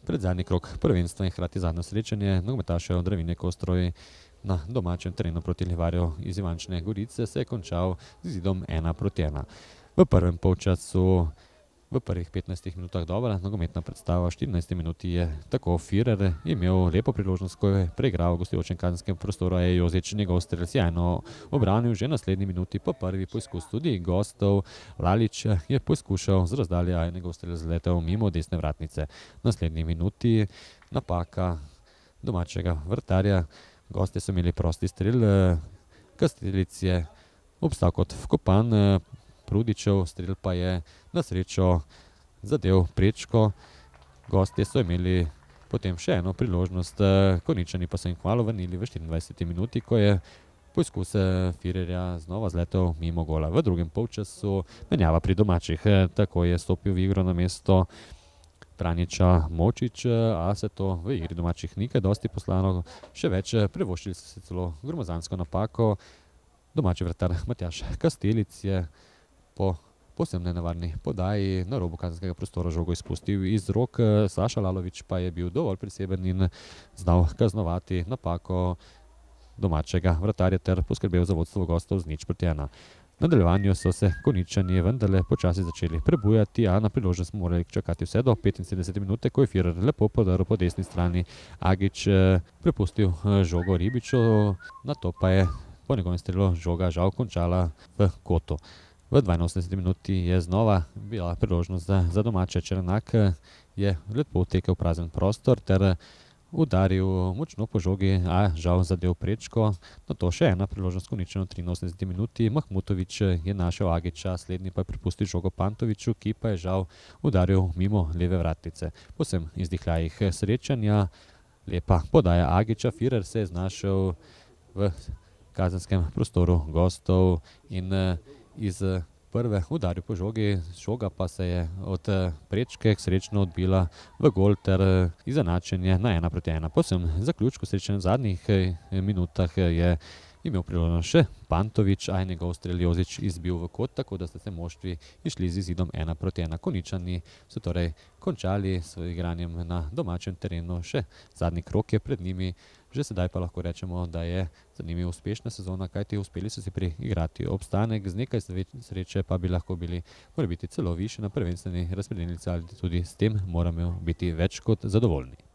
Predzadnji krog prvenstva in hkrati zadnje srečanje nogometašev Dravinje Kostroj na domačem terenu proti Livarju iz Ivančne Gorice se je končal z izidom 1:1. V prvem polčasu, v prvih 15 minutah dobra nogometna predstava, v 14 minuti je tako Firer imel lepo priložnost, ko je preigral v gostujočem kazenskem prostoru, a je Jozič njegov strel sjajno obranil. Že v naslednji minuti po prvi poizkus tudi gostov Lalić je poskušal z razdalje, a je njegov strel zletel mimo desne vratnice. V naslednji minuti napaka domačega vratarja, gostje so imeli prosti strel, Kastelic je obstal kot vkopan, Prudičev strel pa je na srečo zadel prečko. Gostje so imeli potem še eno priložnost, Konjičani pa so jim kmalu vrnili v 24 minuti, ko je poizkus Firerja znova zletel mimo gola. V drugem polčasu menjava pri domačih, tako je stopil v igro na mesto Franjiča Močič, a se to v igri domačih ni kaj dosti poslalo. Še več, privoščili so se celo gromozansko napako. Domači vratar Matjaž Kastelic je po povsem nenavarni podaji na robu kazenskega prostora žogo izpustil iz rok. Saša Lalović pa je bil dovolj priseben in znal kaznovati napako domačega vratarja ter poskrbel za vodstvo gostov z 0:1. V nadaljevanju so se Konjičani vendarle počasi začeli prebujati, a na priložnost smo morali čakati vse do 75 minute, ko je Firer lepo podaril po desni strani. Agić prepustil žogo Ribiču, nato pa je po njegovem strelu žoga žal končala v kotu. V 82 minuti je znova bila priložnost za domače. Črnak je lepo tekel prazen prostor ter udaril močno po žogi, a žal zadel prečko. Nato še ena priložnost Konjičanov v 83 minuti. Mahmutović je našel Agića, slednji pa je prepustil žogo Pantoviću, ki pa je žal udaril mimo leve vratnice. Povsem izdihljajih srečanja, lepa podaja Agića, Firer se je znašel v kazenskem prostoru gostov in iz prve udaril po žogi, žoga pa se je od prečke srečno odbila v gol ter izenačenje na 1:1. Po vsem zaključku srečanja v zadnjih minutah je imel priložnost še Pantović, a je njegov strel Jozič izbil v kot, tako da sta se moštvi išli z izidom 1:1. Konjičani so torej končali s igranjem na domačem terenu, še zadnji krog je pred njimi. Že sedaj pa lahko rečemo, da je za njimi uspešna sezona, kajti uspeli so si priigrati obstanek, z nekaj sreče pa bi lahko bili morebiti celo višje na prvenstveni razpredelnici, ali tudi s tem moramo biti več kot zadovoljni.